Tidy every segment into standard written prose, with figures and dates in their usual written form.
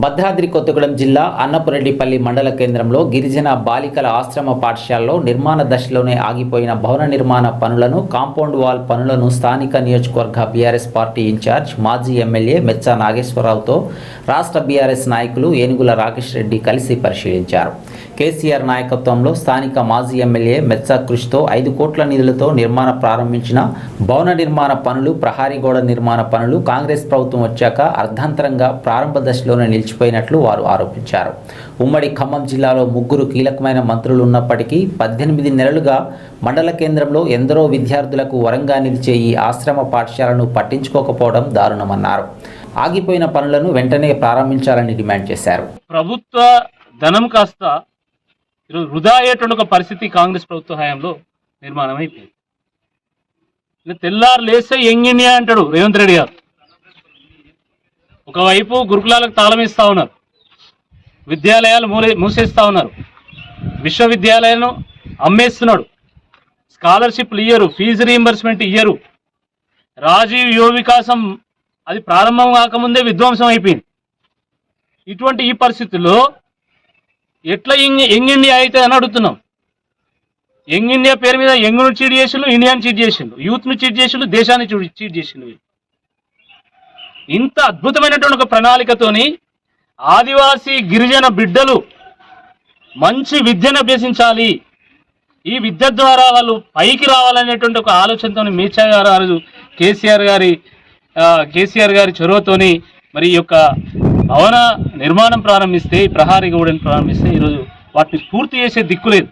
భద్రాద్రి కొత్తగూడెం జిల్లా అన్నపురెడ్డిపల్లి మండల కేంద్రంలో గిరిజన బాలికల ఆశ్రమ పాఠశాలలో నిర్మాణ దశలోనే ఆగిపోయిన భవన నిర్మాణ పనులను కాంపౌండ్ వాల్ పనులను స్థానిక నియోజకవర్గ బీఆర్ఎస్ పార్టీ ఇన్ఛార్జ్ మాజీ ఎమ్మెల్యే మెచ్చా నాగేశ్వరరావుతో రాష్ట్ర బీఆర్ఎస్ నాయకులు ఏనుగుల రాకేష్ రెడ్డి కలిసి పరిశీలించారు. కేసీఆర్ నాయకత్వంలో స్థానిక మాజీ ఎమ్మెల్యే మెచ్చా కృషితో 5 కోట్ల నిధులతో నిర్మాణం ప్రారంభించిన భవన నిర్మాణ పనులు, ప్రహారీ గోడ నిర్మాణ పనులు కాంగ్రెస్ ప్రభుత్వం వచ్చాక అర్ధాంతరంగా ప్రారంభ దశలోనే నిలిచిపోయినట్లు వారు ఆరోపించారు. ఉమ్మడి ఖమ్మం జిల్లాలో 3 కీలకమైన మంత్రులు ఉన్నప్పటికీ 18 నెలలుగా మండల కేంద్రంలో ఎందరో విద్యార్థులకు వరంగా నిలిచే ఈ ఆశ్రమ పాఠశాలను పట్టించుకోకపోవడం దారుణమన్నారు. ఆగిపోయిన పనులను వెంటనే ప్రారంభించాలని డిమాండ్ చేశారు. ప్రభుత్వ ధనం కాస్త ఈరోజు వృధా అయ్యేటువంటి ఒక పరిస్థితి కాంగ్రెస్ ప్రభుత్వ హయాంలో నిర్మాణం అయిపోయింది. తెల్లారు లేస్తే యంగ్ ఇండియా అంటాడు రేవంత్ రెడ్డి గారు. ఒకవైపు గురుకులాలకు తాళం ఇస్తూ ఉన్నారు, విద్యాలయాలు మూసేస్తూ ఉన్నారు, విశ్వవిద్యాలయాలను అమ్మేస్తున్నాడు, స్కాలర్షిప్లు ఇయ్యరు, ఫీజు రీయింబర్స్మెంట్ ఇయ్యరు, రాజీవ్ యువ వికాసం అది ప్రారంభం కాకముందే విధ్వంసం అయిపోయింది. ఇటువంటి ఈ పరిస్థితుల్లో ఎట్లా యంగ్ ఇండియా అయితే అని అడుగుతున్నాం. యంగ్ ఇండియా పేరు మీద యంగ్ను చీట్ చేసిండు, ఇండియాని చీట్ చేసిండు, యూత్ను చీట్ చేసిండు, దేశాన్ని చీట్ చేసిండు. ఇంత అద్భుతమైనటువంటి ఒక ప్రణాళికతోని ఆదివాసీ గిరిజన బిడ్డలు మంచి విద్యను అభ్యసించాలి, ఈ విద్య ద్వారా వాళ్ళు పైకి రావాలనేటువంటి ఒక ఆలోచనతో మేచా గారు ఆ రోజు కేసీఆర్ గారి చొరవతోని మరి ఈ యొక్క భవన నిర్మాణం ప్రారంభిస్తే, ఈ ప్రహారీ గోడను ప్రారంభిస్తే ఈరోజు వాటిని పూర్తి చేసే దిక్కు లేదు.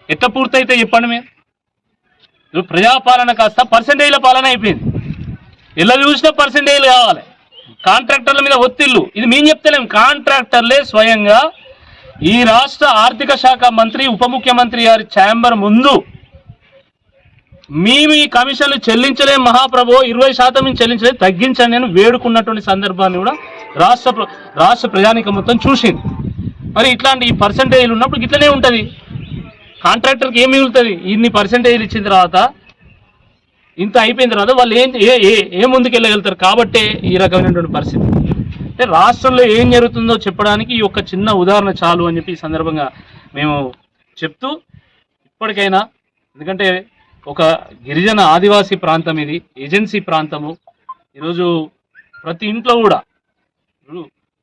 ఎట్లా పూర్తి అయితే చెప్పండి మీరు. ప్రజాపాలన కాస్త పర్సెంటేజ్ల పాలన అయిపోయింది. ఎలా చూసినా పర్సెంటేజ్లు కావాలి, కాంట్రాక్టర్ల మీద ఒత్తిళ్ళు. ఇది మేము చెప్తలేం, కాంట్రాక్టర్లే స్వయంగా ఈ రాష్ట్ర ఆర్థిక శాఖ మంత్రి ఉప ముఖ్యమంత్రి గారి ఛాంబర్ ముందు మేము ఈ కమిషన్లు చెల్లించలేం మహాప్రభు, 20% చెల్లించలేదు, తగ్గించండి నేను వేడుకున్నటువంటి సందర్భాన్ని కూడా రాష్ట్ర ప్రజానీకం మొత్తం చూసింది. మరి ఇట్లాంటి ఈ పర్సెంటేజ్లు ఉన్నప్పుడు ఇట్లనే ఉంటుంది. కాంట్రాక్టర్కి ఏం మిగులుతుంది? ఇన్ని పర్సెంటేజ్లు ఇచ్చిన తర్వాత, ఇంత అయిపోయిన తర్వాత వాళ్ళు ఏ ముందుకు వెళ్ళగలుగుతారు? కాబట్టే ఈ రకమైనటువంటి పరిస్థితి. అంటే రాష్ట్రంలో ఏం జరుగుతుందో చెప్పడానికి ఈ ఒక చిన్న ఉదాహరణ చాలు అని చెప్పి ఈ సందర్భంగా మేము చెప్తూ, ఇప్పటికైనా, ఎందుకంటే ఒక గిరిజన ఆదివాసీ ప్రాంతం, ఇది ఏజెన్సీ ప్రాంతము, ఈరోజు ప్రతి ఇంట్లో కూడా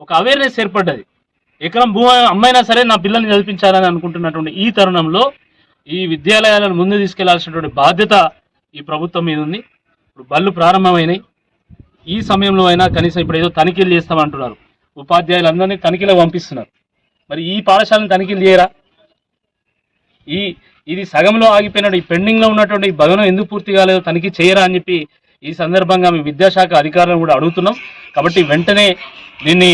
ఒక అవేర్నెస్ ఏర్పడ్డది. ఎకరం భూమి అమ్మైనా సరే నా పిల్లల్ని చదివించాలని అనుకుంటున్నటువంటి ఈ తరుణంలో ఈ విద్యాలయాలను ముందు తీసుకెళ్లాల్సినటువంటి బాధ్యత ఈ ప్రభుత్వం మీద ఉంది. ఇప్పుడు బళ్ళు ప్రారంభమైనాయి. ఈ సమయంలో అయినా కనీసం ఇప్పుడు ఏదో తనిఖీలు చేస్తామంటున్నారు, ఉపాధ్యాయులందరినీ తనిఖీలో పంపిస్తున్నారు. మరి ఈ పాఠశాలను తనిఖీలు చేయరా? ఇది సగంలో ఆగిపోయినట్టు ఈ పెండింగ్లో ఉన్నటువంటి భవనం ఎందుకు పూర్తి కాలేదో తనిఖీ చేయరా అని చెప్పి ఈ సందర్భంగా మేము విద్యాశాఖ అధికారులను కూడా అడుగుతున్నాం. కాబట్టి వెంటనే దీన్ని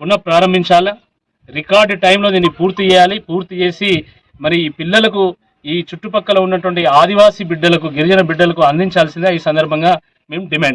పునః ప్రారంభించాలి, రికార్డు టైంలో దీన్ని పూర్తి చేయాలి. పూర్తి చేసి మరి ఈ పిల్లలకు, ఈ చుట్టుపక్కల ఉన్నటువంటి ఆదివాసీ బిడ్డలకు, గిరిజన బిడ్డలకు అందించాల్సిందే ఈ సందర్భంగా మేము డిమాండ్